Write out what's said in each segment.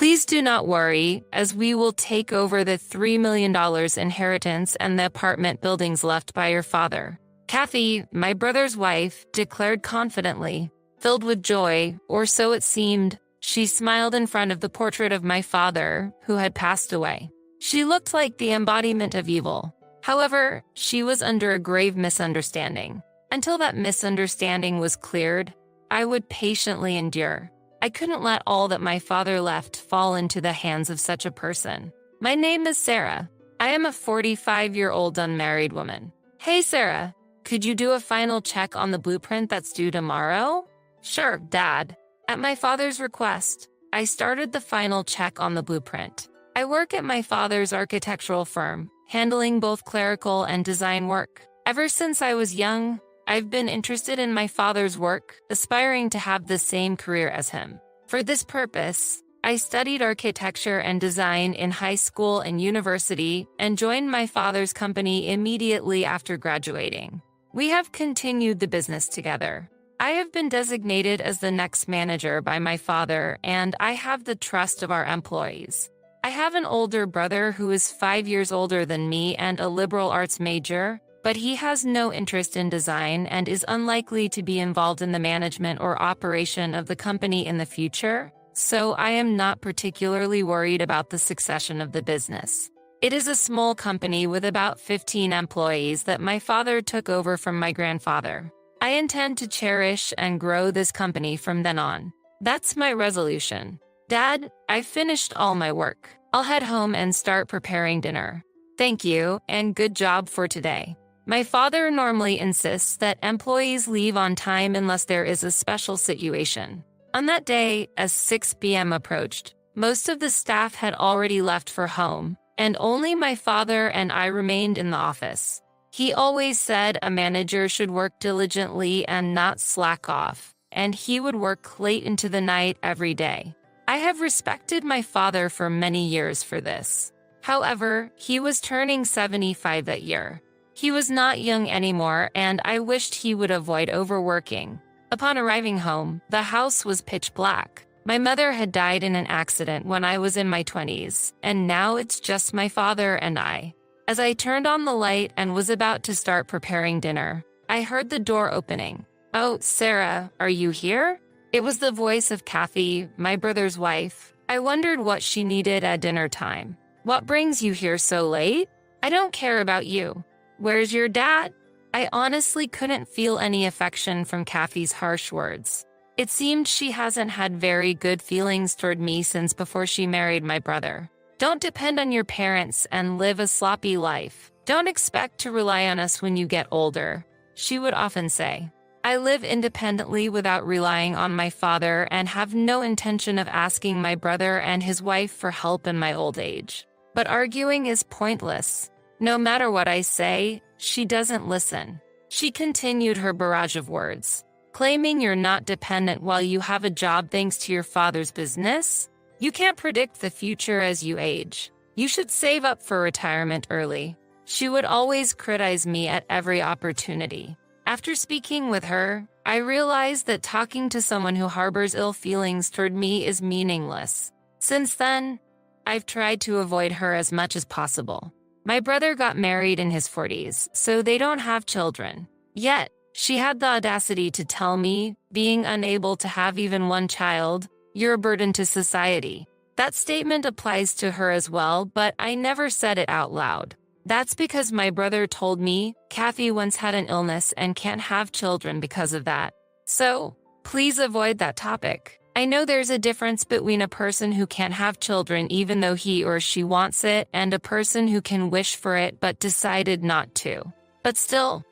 Please do not worry, as we will take over the $3 million inheritance and the apartment buildings left by your father. Kathy, my brother's wife, declared confidently. Filled with joy, or so it seemed, she smiled in front of the portrait of my father, who had passed away. She looked like the embodiment of evil. However, she was under a grave misunderstanding. Until that misunderstanding was cleared, I would patiently endure. I couldn't let all that my father left fall into the hands of such a person. My name is Sarah. I am a 45-year-old unmarried woman. Hey Sarah, could you do a final check on the blueprint that's due tomorrow? Sure, Dad. At my father's request, I started the final check on the blueprint. I work at my father's architectural firm, handling both clerical and design work. Ever since I was young, I've been interested in my father's work, aspiring to have the same career as him. For this purpose, I studied architecture and design in high school and university and joined my father's company immediately after graduating. We have continued the business together. I have been designated as the next manager by my father, and I have the trust of our employees. I have an older brother who is 5 years older than me and a liberal arts major, but he has no interest in design and is unlikely to be involved in the management or operation of the company in the future, so I am not particularly worried about the succession of the business. It is a small company with about 15 employees that my father took over from my grandfather. I intend to cherish and grow this company from then on. That's my resolution. Dad, I've finished all my work. I'll head home and start preparing dinner. Thank you, and good job for today. My father normally insists that employees leave on time unless there is a special situation. On that day, as 6 p.m. approached, most of the staff had already left for home, and only my father and I remained in the office. He always said a manager should work diligently and not slack off, and he would work late into the night every day. I have respected my father for many years for this. However, he was turning 75 that year. He was not young anymore, and I wished he would avoid overworking. Upon arriving home, the house was pitch black. My mother had died in an accident when I was in my 20s, and now it's just my father and I. As I turned on the light and was about to start preparing dinner, I heard the door opening. Oh, Sarah, are you here? It was the voice of Kathy, my brother's wife. I wondered what she needed at dinner time. What brings you here so late? I don't care about you. Where's your dad? I honestly couldn't feel any affection from Kathy's harsh words. It seemed she hasn't had very good feelings toward me since before she married my brother. Don't depend on your parents and live a sloppy life. Don't expect to rely on us when you get older, she would often say. I live independently without relying on my father and have no intention of asking my brother and his wife for help in my old age. But arguing is pointless. No matter what I say, she doesn't listen. She continued her barrage of words. Claiming you're not dependent while you have a job thanks to your father's business? You can't predict the future as you age. You should save up for retirement early. She would always criticize me at every opportunity. After speaking with her, I realized that talking to someone who harbors ill feelings toward me is meaningless. Since then, I've tried to avoid her as much as possible. My brother got married in his 40s, so they don't have children. Yet, she had the audacity to tell me, being unable to have even one child, "You're a burden to society." That statement applies to her as well, but I never said it out loud. That's because my brother told me Kathy once had an illness and can't have children because of that. So, please avoid that topic. I know there's a difference between a person who can't have children even though he or she wants it and a person who can wish for it but decided not to. But still,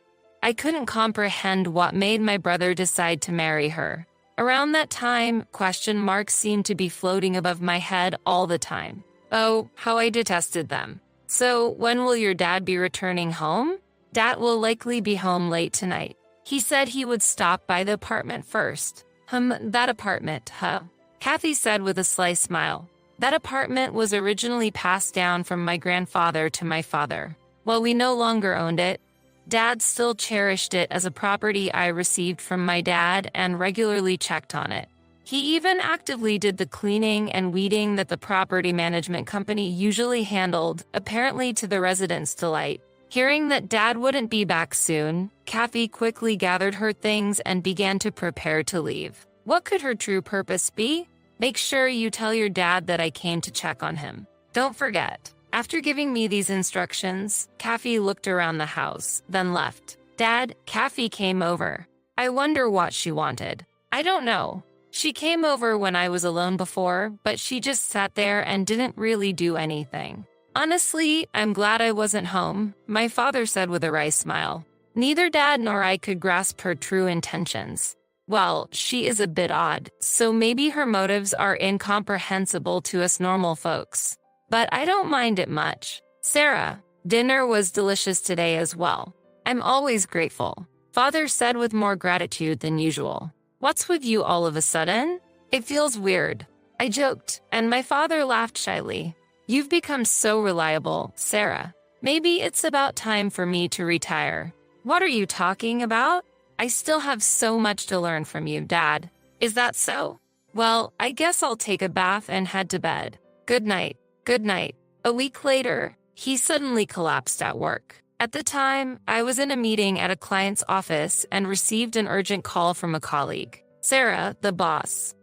I couldn't comprehend what made my brother decide to marry her. Around that time, question marks seemed to be floating above my head all the time. Oh, how I detested them. So, when will your dad be returning home? Dad will likely be home late tonight. He said he would stop by the apartment first. That apartment, huh? Kathy said with a sly smile. That apartment was originally passed down from my grandfather to my father. While we no longer owned it, Dad still cherished it as a property I received from my dad and regularly checked on it. He even actively did the cleaning and weeding that the property management company usually handled, apparently to the residents' delight. Hearing that Dad wouldn't be back soon, Kathy quickly gathered her things and began to prepare to leave. What could her true purpose be? Make sure you tell your dad that I came to check on him. Don't forget. After giving me these instructions, Kathy looked around the house, then left. Dad, Kathy came over. I wonder what she wanted. I don't know. She came over when I was alone before, but she just sat there and didn't really do anything. Honestly, I'm glad I wasn't home, my father said with a wry smile. Neither Dad nor I could grasp her true intentions. Well, she is a bit odd, so maybe her motives are incomprehensible to us normal folks. But I don't mind it much. Sarah, dinner was delicious today as well. I'm always grateful, Father said with more gratitude than usual. What's with you all of a sudden? It feels weird. I joked, and my father laughed shyly. You've become so reliable, Sarah. Maybe it's about time for me to retire. What are you talking about? I still have so much to learn from you, Dad. Is that so? Well, I guess I'll take a bath and head to bed. Good night. Good night. A week later, he suddenly collapsed at work. At the time, I was in a meeting at a client's office and received an urgent call from a colleague. Sarah, the boss.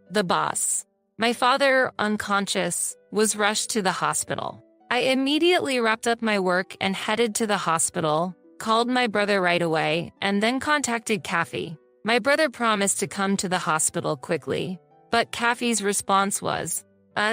My father, unconscious, was rushed to the hospital. I immediately wrapped up my work and headed to the hospital, called my brother right away, and then contacted Kathy. My brother promised to come to the hospital quickly, but Kathy's response was,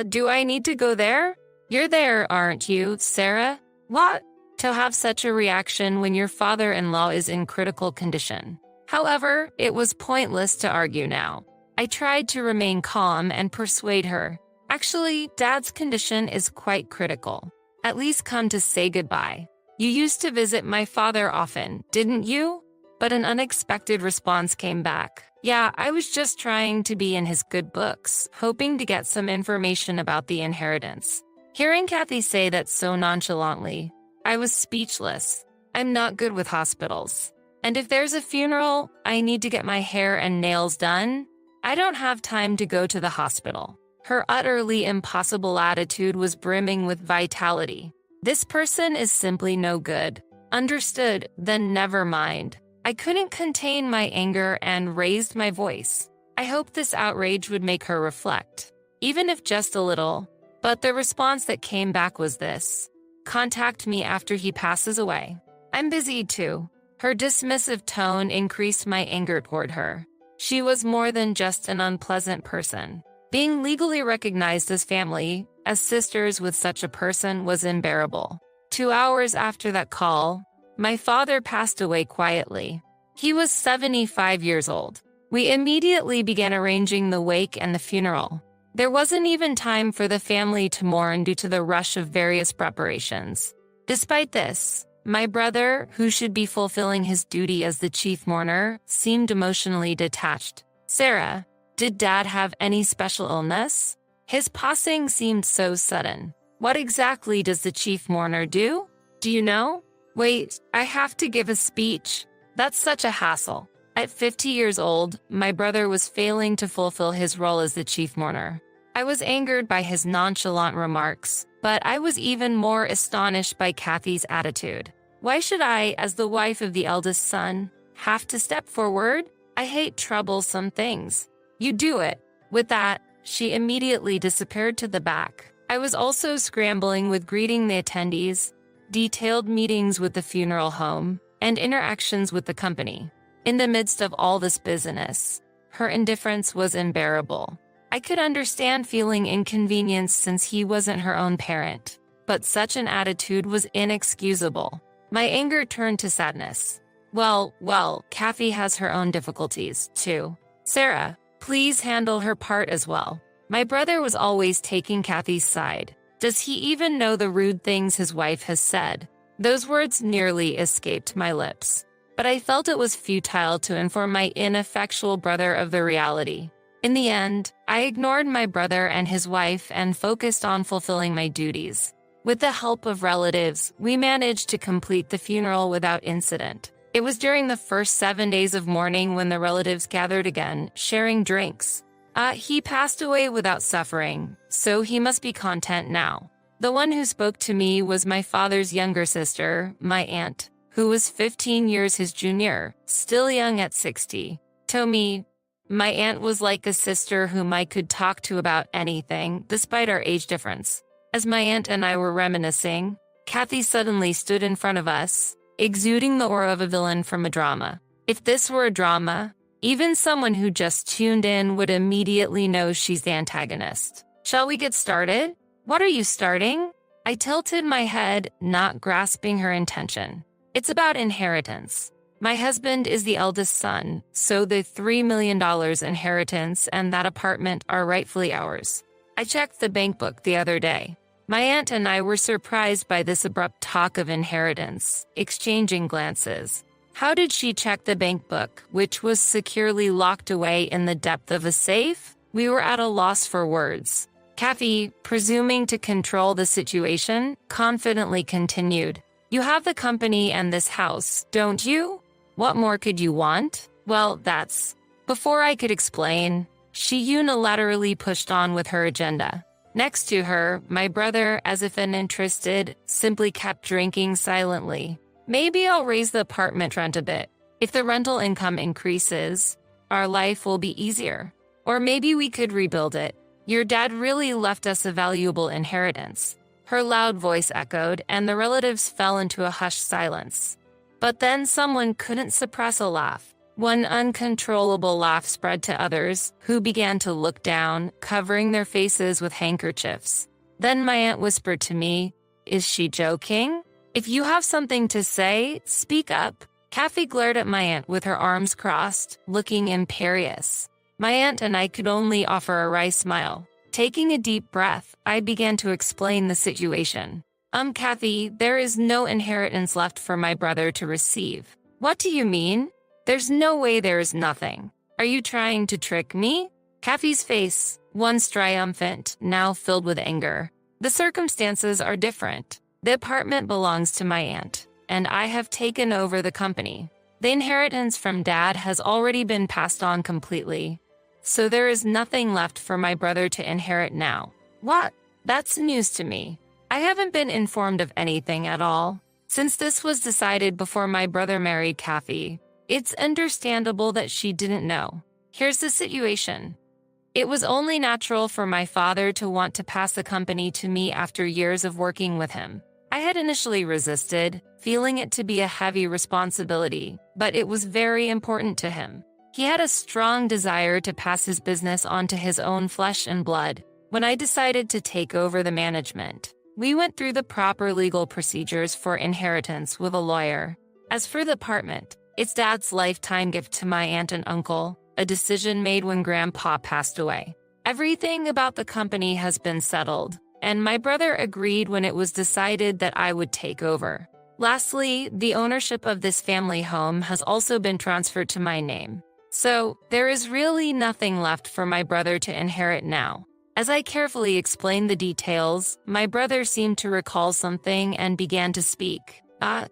do I need to go there? You're there, aren't you, Sarah? What? To have such a reaction when your father-in-law is in critical condition. However, it was pointless to argue now. I tried to remain calm and persuade her. Actually, Dad's condition is quite critical. At least come to say goodbye. You used to visit my father often, didn't you? But an unexpected response came back. Yeah, I was just trying to be in his good books, hoping to get some information about the inheritance. Hearing Kathy say that so nonchalantly, I was speechless. I'm not good with hospitals. And if there's a funeral, I need to get my hair and nails done. I don't have time to go to the hospital. Her utterly impossible attitude was brimming with vitality. This person is simply no good. Understood, then never mind. I couldn't contain my anger and raised my voice. I hoped this outrage would make her reflect, even if just a little. But the response that came back was this: contact me after he passes away. I'm busy too. Her dismissive tone increased my anger toward her. She was more than just an unpleasant person. Being legally recognized as family, as sisters with such a person, was unbearable. 2 hours after that call, my father passed away quietly. He was 75 years old. We immediately began arranging the wake and the funeral. There wasn't even time for the family to mourn due to the rush of various preparations. Despite this, my brother, who should be fulfilling his duty as the chief mourner, seemed emotionally detached. Sarah, did Dad have any special illness? His passing seemed so sudden. What exactly does the chief mourner do? Do you know? Wait, I have to give a speech. That's such a hassle. At 50 years old, my brother was failing to fulfill his role as the chief mourner. I was angered by his nonchalant remarks, but I was even more astonished by Kathy's attitude. Why should I, as the wife of the eldest son, have to step forward? I hate troublesome things. You do it. With that, she immediately disappeared to the back. I was also scrambling with greeting the attendees, detailed meetings with the funeral home, and interactions with the company. In the midst of all this business, her indifference was unbearable. I could understand feeling inconvenienced since he wasn't her own parent, but such an attitude was inexcusable. My anger turned to sadness. Well, Kathy has her own difficulties, too. Sarah, please handle her part as well. My brother was always taking Kathy's side. Does he even know the rude things his wife has said? Those words nearly escaped my lips, but I felt it was futile to inform my ineffectual brother of the reality. In the end, I ignored my brother and his wife and focused on fulfilling my duties. With the help of relatives, we managed to complete the funeral without incident. It was during the first 7 days of mourning when the relatives gathered again, sharing drinks. He passed away without suffering, so he must be content now. The one who spoke to me was my father's younger sister, my aunt, who was 15 years his junior, still young at 60. To me, my aunt was like a sister whom I could talk to about anything, despite our age difference. As my aunt and I were reminiscing, Kathy suddenly stood in front of us, exuding the aura of a villain from a drama. If this were a drama, even someone who just tuned in would immediately know she's the antagonist. Shall we get started? What are you starting? I tilted my head, not grasping her intention. It's about inheritance. My husband is the eldest son, so the $3 million inheritance and that apartment are rightfully ours. I checked the bank book the other day. My aunt and I were surprised by this abrupt talk of inheritance, exchanging glances. How did she check the bank book, which was securely locked away in the depth of a safe? We were at a loss for words. Kathy, presuming to control the situation, confidently continued. You have the company and this house, don't you? What more could you want? Well, that's... Before I could explain, she unilaterally pushed on with her agenda. Next to her, my brother, as if uninterested, simply kept drinking silently. Maybe I'll raise the apartment rent a bit. If the rental income increases, our life will be easier. Or maybe we could rebuild it. Your dad really left us a valuable inheritance. Her loud voice echoed, and the relatives fell into a hushed silence. But then someone couldn't suppress a laugh. One uncontrollable laugh spread to others, who began to look down, covering their faces with handkerchiefs. Then my aunt whispered to me, "Is she joking? If you have something to say, speak up." Kathy glared at my aunt with her arms crossed, looking imperious. My aunt and I could only offer a wry smile. Taking a deep breath, I began to explain the situation. Kathy, there is no inheritance left for my brother to receive." "What do you mean?" "There's no way there is nothing. Are you trying to trick me?" Kathy's face, once triumphant, now filled with anger. "The circumstances are different. The apartment belongs to my aunt, and I have taken over the company. The inheritance from Dad has already been passed on completely. So there is nothing left for my brother to inherit now." "What? That's news to me. I haven't been informed of anything at all. Since this was decided before my brother married Kathy, it's understandable that she didn't know. Here's the situation. It was only natural for my father to want to pass the company to me after years of working with him. I had initially resisted, feeling it to be a heavy responsibility, but it was very important to him. He had a strong desire to pass his business on to his own flesh and blood. When I decided to take over the management, we went through the proper legal procedures for inheritance with a lawyer. As for the apartment, it's Dad's lifetime gift to my aunt and uncle, a decision made when Grandpa passed away. Everything about the company has been settled, and my brother agreed when it was decided that I would take over. Lastly, the ownership of this family home has also been transferred to my name. So, there is really nothing left for my brother to inherit now. As I carefully explained the details, my brother seemed to recall something and began to speak.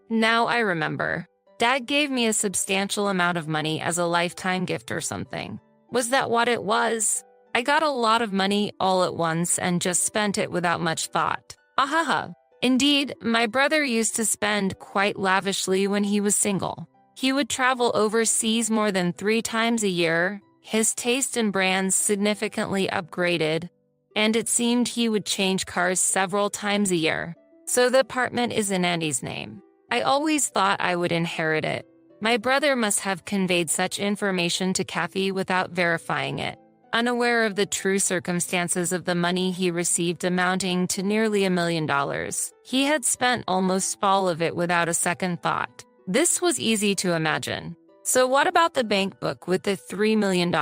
Now I remember. Dad gave me a substantial amount of money as a lifetime gift or something. Was that what it was? I got a lot of money all at once and just spent it without much thought. Ahaha. Indeed, my brother used to spend quite lavishly when he was single. He would travel overseas more than 3 times a year, his taste in brands significantly upgraded, and it seemed he would change cars several times a year. So the apartment is in Andy's name. I always thought I would inherit it. My brother must have conveyed such information to Kathy without verifying it, unaware of the true circumstances of the money he received amounting to nearly $1 million. He had spent almost all of it without a second thought. This was easy to imagine. So what about the bank book with the $3 million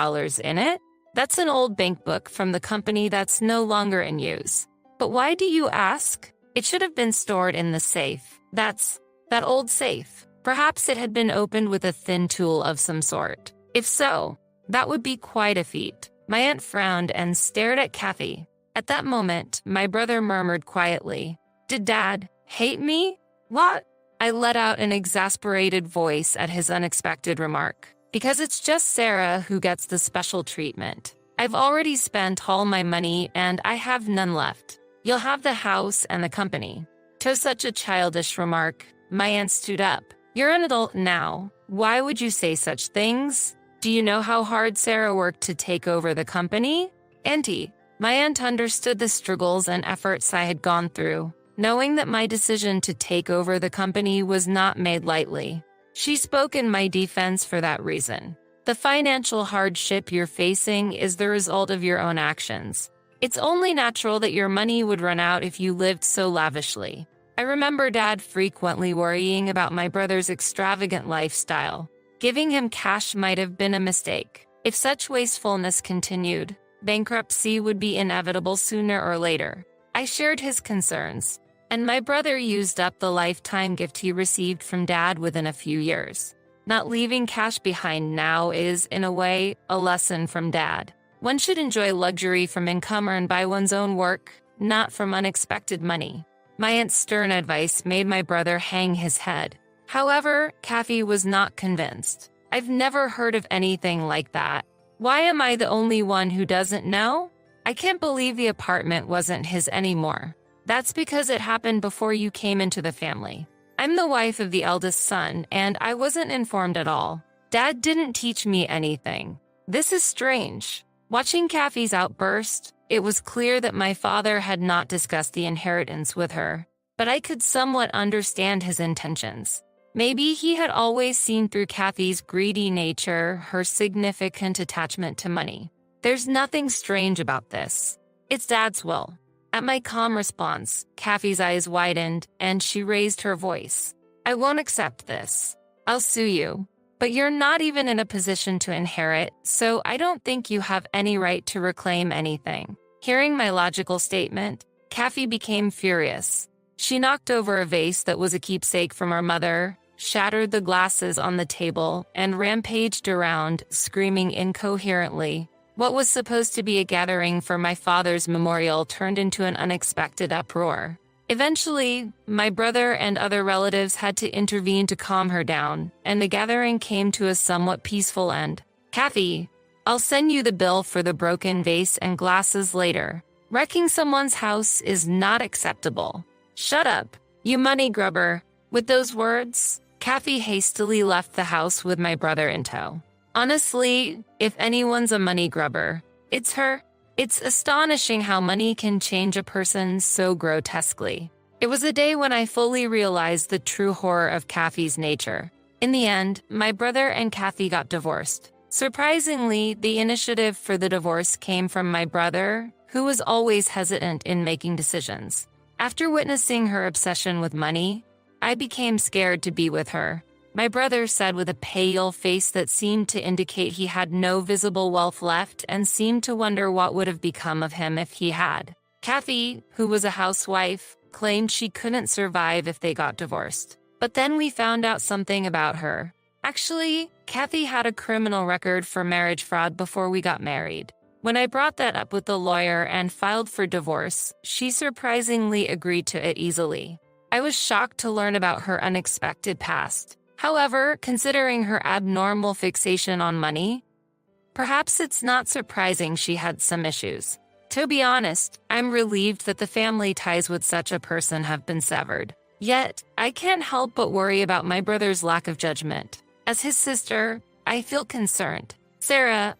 in it? That's an old bank book from the company that's no longer in use. But why do you ask? It should have been stored in the safe. That old safe. Perhaps it had been opened with a thin tool of some sort. If so, that would be quite a feat. My aunt frowned and stared at Kathy. At that moment, my brother murmured quietly, "Did Dad hate me?" "What?" I let out an exasperated voice at his unexpected remark. "Because it's just Sarah who gets the special treatment. I've already spent all my money and I have none left. You'll have the house and the company." To such a childish remark, my aunt stood up. "You're an adult now. Why would you say such things? Do you know how hard Sarah worked to take over the company?" "Auntie." My aunt understood the struggles and efforts I had gone through, knowing that my decision to take over the company was not made lightly. She spoke in my defense for that reason. "The financial hardship you're facing is the result of your own actions. It's only natural that your money would run out if you lived so lavishly." I remember Dad frequently worrying about my brother's extravagant lifestyle. Giving him cash might have been a mistake. If such wastefulness continued, bankruptcy would be inevitable sooner or later. I shared his concerns, and my brother used up the lifetime gift he received from Dad within a few years. Not leaving cash behind now is, in a way, a lesson from Dad. One should enjoy luxury from income earned by one's own work, not from unexpected money. My aunt's stern advice made my brother hang his head. However, Kathy was not convinced. "I've never heard of anything like that. Why am I the only one who doesn't know? I can't believe the apartment wasn't his anymore." "That's because it happened before you came into the family. I'm the wife of the eldest son, and I wasn't informed at all. Dad didn't teach me anything. This is strange." Watching Kathy's outburst, it was clear that my father had not discussed the inheritance with her, but I could somewhat understand his intentions. Maybe he had always seen through Kathy's greedy nature, her significant attachment to money. "There's nothing strange about this. It's Dad's will." At my calm response, Kathy's eyes widened and she raised her voice. "I won't accept this. I'll sue you. But you're not even in a position to inherit, so I don't think you have any right to reclaim anything." Hearing my logical statement, Kathy became furious. She knocked over a vase that was a keepsake from our mother, shattered the glasses on the table, and rampaged around, screaming incoherently. What was supposed to be a gathering for my father's memorial turned into an unexpected uproar. Eventually, my brother and other relatives had to intervene to calm her down, and the gathering came to a somewhat peaceful end. "Kathy, I'll send you the bill for the broken vase and glasses later. Wrecking someone's house is not acceptable." "Shut up, you money grubber." With those words, Kathy hastily left the house with my brother in tow. Honestly, if anyone's a money grubber, it's her. It's astonishing how money can change a person so grotesquely. It was a day when I fully realized the true horror of Kathy's nature. In the end, my brother and Kathy got divorced. Surprisingly, the initiative for the divorce came from my brother, who was always hesitant in making decisions. After witnessing her obsession with money, I became scared to be with her. My brother said with a pale face that seemed to indicate he had no visible wealth left and seemed to wonder what would have become of him if he had. Kathy, who was a housewife, claimed she couldn't survive if they got divorced. But then we found out something about her. Actually, Kathy had a criminal record for marriage fraud before we got married. When I brought that up with the lawyer and filed for divorce, she surprisingly agreed to it easily. I was shocked to learn about her unexpected past. However, considering her abnormal fixation on money, perhaps it's not surprising she had some issues. To be honest, I'm relieved that the family ties with such a person have been severed. Yet, I can't help but worry about my brother's lack of judgment. As his sister, I feel concerned. "Sarah,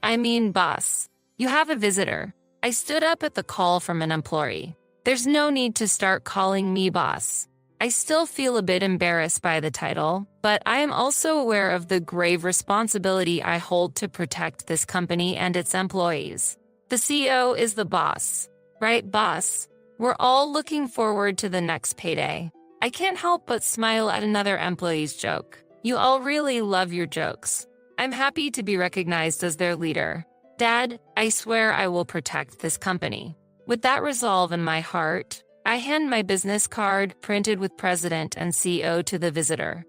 boss, you have a visitor." I stood up at the call from an employee. "There's no need to start calling me boss." I still feel a bit embarrassed by the title, but I am also aware of the grave responsibility I hold to protect this company and its employees. The CEO is the boss. Right, boss? We're all looking forward to the next payday. I can't help but smile at another employee's joke. You all really love your jokes. I'm happy to be recognized as their leader. Dad, I swear I will protect this company. With that resolve in my heart, I hand my business card printed with President and CEO to the visitor.